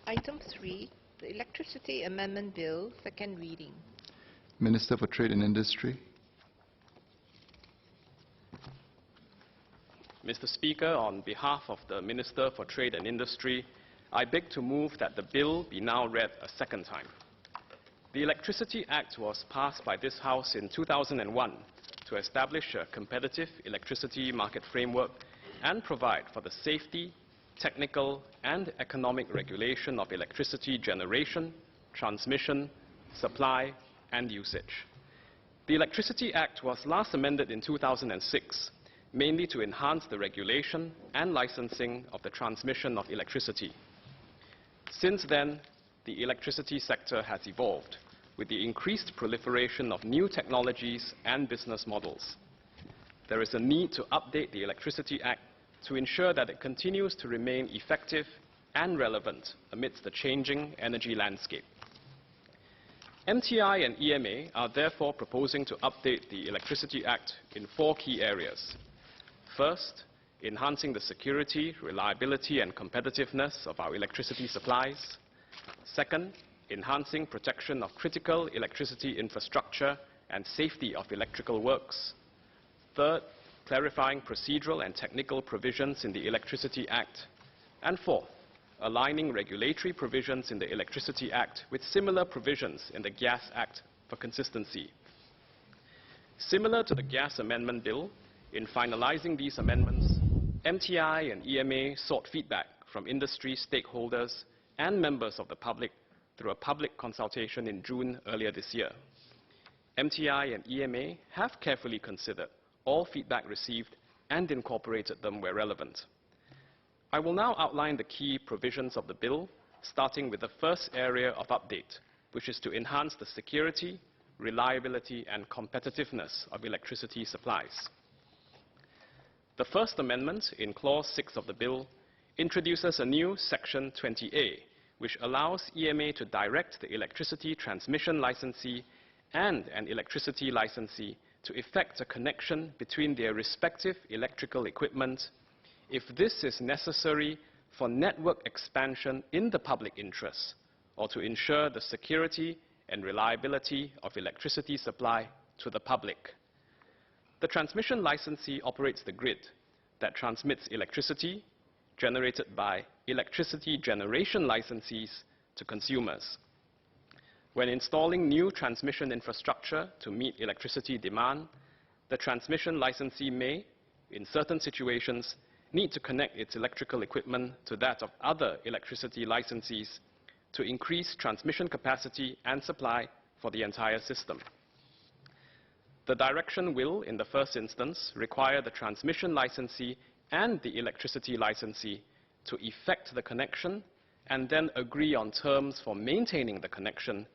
Item 3, the Electricity Amendment Bill, second reading. Minister for Trade and Industry. Mr. Speaker, on behalf of the Minister for Trade and Industry, I beg to move that the bill be now read a second time. The Electricity Act was passed by this House in 2001 to establish a competitive electricity market framework and provide for the safety, technical and economic regulation of electricity generation, transmission, supply and usage. The Electricity Act was last amended in 2006, mainly to enhance the regulation and licensing of the transmission of electricity. Since then, the electricity sector has evolved with the increased proliferation of new technologies and business models. There is a need to update the Electricity Act to ensure that it continues to remain effective and relevant amidst the changing energy landscape. MTI and EMA are therefore proposing to update the Electricity Act in 4 key areas. First, enhancing the security, reliability and competitiveness of our electricity supplies. Second, enhancing protection of critical electricity infrastructure and safety of electrical works. Third, clarifying procedural and technical provisions in the Electricity Act. And fourth, aligning regulatory provisions in the Electricity Act with similar provisions in the Gas Act for consistency. Similar to the Gas Amendment Bill, in finalizing these amendments, MTI and EMA sought feedback from industry stakeholders and members of the public through a public consultation in June earlier this year. MTI and EMA have carefully considered all feedback received and incorporated them where relevant. I will now outline the key provisions of the bill, starting with the first area of update, which is to enhance the security, reliability and competitiveness of electricity supplies. The First Amendment in Clause 6 of the bill introduces a new Section 20A, which allows EMA to direct the electricity transmission licensee and an electricity licensee to effect a connection between their respective electrical equipment if this is necessary for network expansion in the public interest or to ensure the security and reliability of electricity supply to the public. The transmission licensee operates the grid that transmits electricity generated by electricity generation licensees to consumers. When installing new transmission infrastructure to meet electricity demand, the transmission licensee may, in certain situations, need to connect its electrical equipment to that of other electricity licensees to increase transmission capacity and supply for the entire system. The direction will, in the first instance, require the transmission licensee and the electricity licensee to effect the connection and then agree on terms for maintaining the connection,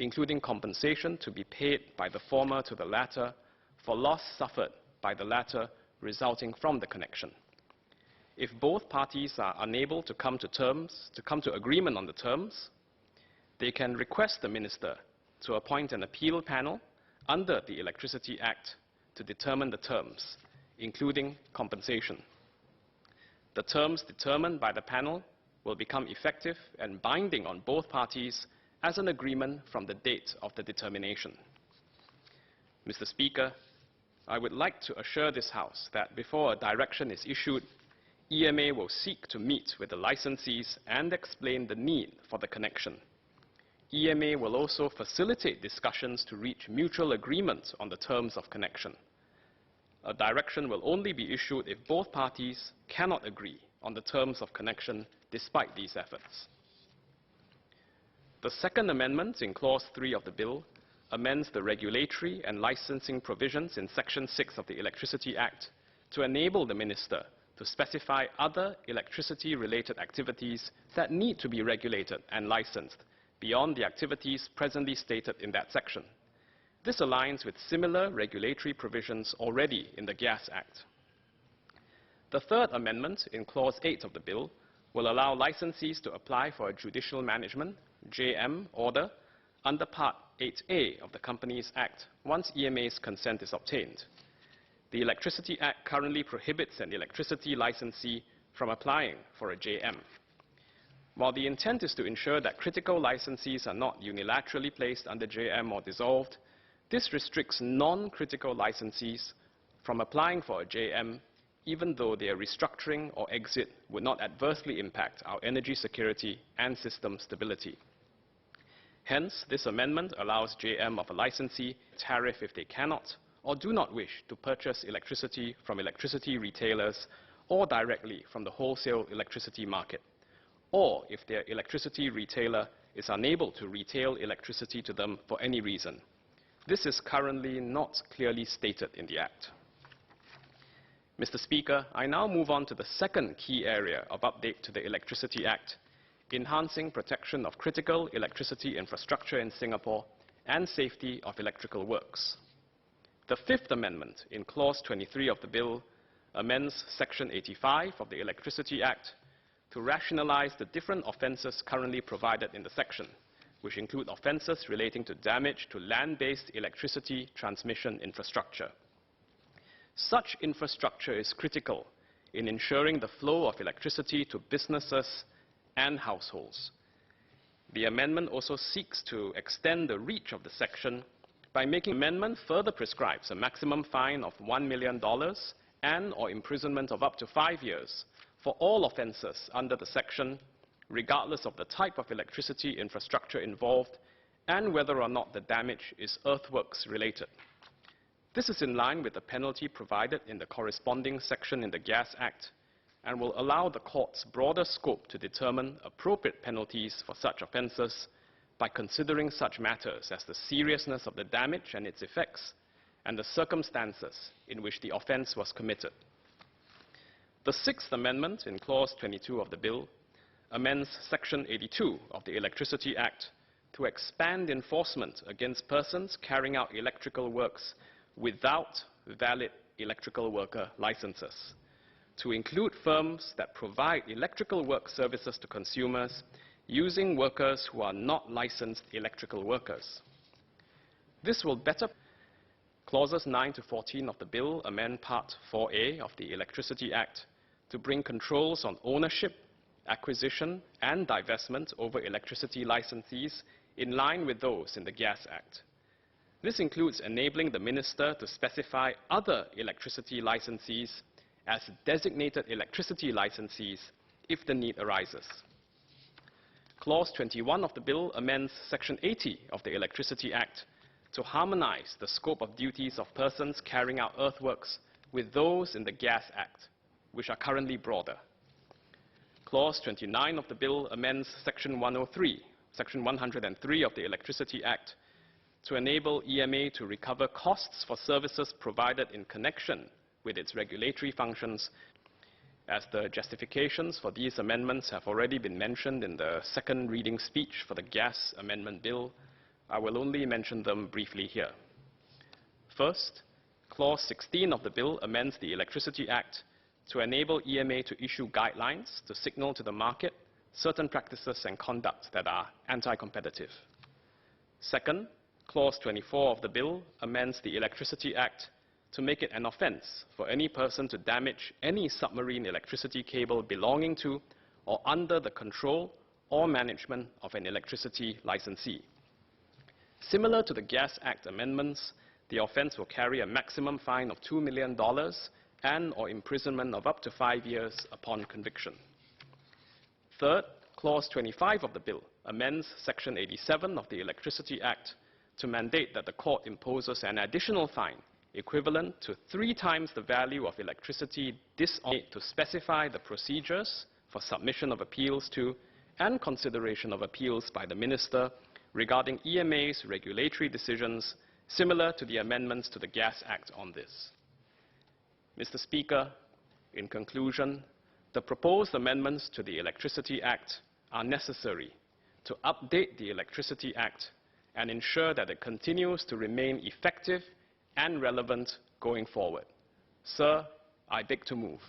including compensation to be paid by the former to the latter for loss suffered by the latter resulting from the connection. If both parties are unable to come to agreement on the terms, they can request the minister to appoint an appeal panel under the Electricity Act to determine the terms, including compensation. The terms determined by the panel will become effective and binding on both parties as an agreement from the date of the determination. Mr. Speaker, I would like to assure this House that before a direction is issued, EMA will seek to meet with the licensees and explain the need for the connection. EMA will also facilitate discussions to reach mutual agreement on the terms of connection. A direction will only be issued if both parties cannot agree on the terms of connection despite these efforts. The Second Amendment in Clause 3 of the bill amends the regulatory and licensing provisions in Section 6 of the Electricity Act to enable the minister to specify other electricity-related activities that need to be regulated and licensed beyond the activities presently stated in that section. This aligns with similar regulatory provisions already in the Gas Act. The Third Amendment in Clause 8 of the bill will allow licensees to apply for a judicial management (JM) order under Part 8A of the Companies Act once EMA's consent is obtained. The Electricity Act currently prohibits an electricity licensee from applying for a JM. While the intent is to ensure that critical licensees are not unilaterally placed under JM or dissolved, this restricts non-critical licensees from applying for a JM, even though their restructuring or exit would not adversely impact our energy security and system stability. Hence, this amendment allows JM of a licensee tariff if they cannot or do not wish to purchase electricity from electricity retailers or directly from the wholesale electricity market, or if their electricity retailer is unable to retail electricity to them for any reason. This is currently not clearly stated in the Act. Mr. Speaker, I now move on to the second key area of update to the Electricity Act, enhancing protection of critical electricity infrastructure in Singapore and safety of electrical works. The Fifth Amendment in Clause 23 of the Bill amends Section 85 of the Electricity Act to rationalize the different offences currently provided in the section, which include offences relating to damage to land-based electricity transmission infrastructure. Such infrastructure is critical in ensuring the flow of electricity to businesses and households. The amendment also seeks to extend the reach of the section by making the amendment further prescribes a maximum fine of $1 million and/or imprisonment of up to 5 years for all offences under the section, regardless of the type of electricity infrastructure involved and whether or not the damage is earthworks related. This is in line with the penalty provided in the corresponding section in the Gas Act and will allow the court's broader scope to determine appropriate penalties for such offences by considering such matters as the seriousness of the damage and its effects and the circumstances in which the offence was committed. The Sixth Amendment in Clause 22 of the Bill amends Section 82 of the Electricity Act to expand enforcement against persons carrying out electrical works without valid electrical worker licenses, to include firms that provide electrical work services to consumers using workers who are not licensed electrical workers. This will better. Clauses 9 to 14 of the Bill amend Part 4A of the Electricity Act to bring controls on ownership, acquisition, and divestment over electricity licensees in line with those in the Gas Act. This includes enabling the Minister to specify other electricity licensees as designated electricity licensees if the need arises. Clause 21 of the Bill amends Section 80 of the Electricity Act to harmonize the scope of duties of persons carrying out earthworks with those in the Gas Act, which are currently broader. Clause 29 of the Bill amends Section 103 of the Electricity Act to enable EMA to recover costs for services provided in connection with its regulatory functions. As the justifications for these amendments have already been mentioned in the second reading speech for the Gas Amendment Bill, I will only mention them briefly here. First, Clause 16 of the Bill amends the Electricity Act to enable EMA to issue guidelines to signal to the market certain practices and conduct that are anti-competitive. Second, Clause 24 of the Bill amends the Electricity Act to make it an offence for any person to damage any submarine electricity cable belonging to or under the control or management of an electricity licensee. Similar to the Gas Act amendments, the offence will carry a maximum fine of $2 million and/or imprisonment of up to 5 years upon conviction. Third, Clause 25 of the Bill amends Section 87 of the Electricity Act to mandate that the court imposes an additional fine equivalent to 3 times the value of electricity dishonored to specify the procedures for submission of appeals to and consideration of appeals by the Minister regarding EMA's regulatory decisions, similar to the amendments to the Gas Act on this. Mr. Speaker, in conclusion, the proposed amendments to the Electricity Act are necessary to update the Electricity Act and ensure that it continues to remain effective and relevant going forward. Sir, I beg to move.